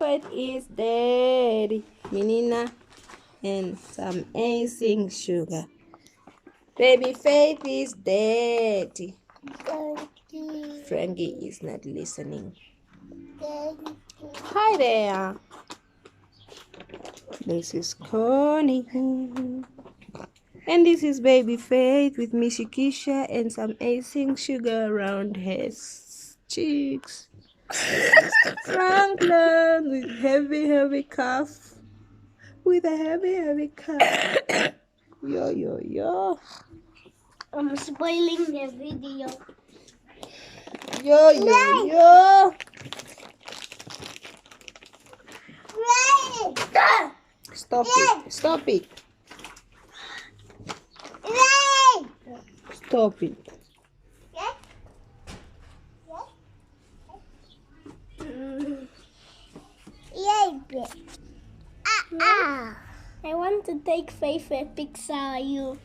Faith is dead. Menina and some icing sugar. Baby Faith is dead. Frankie is not listening. Hi there. This is Connie. And this is Baby Faith with Missy Keisha and some icing sugar around his cheeks. Franklin with heavy cough. With a heavy cough. Yo. I'm spoiling the video. Yo. Stop it. Stop it. I want to take Faith a picture of you.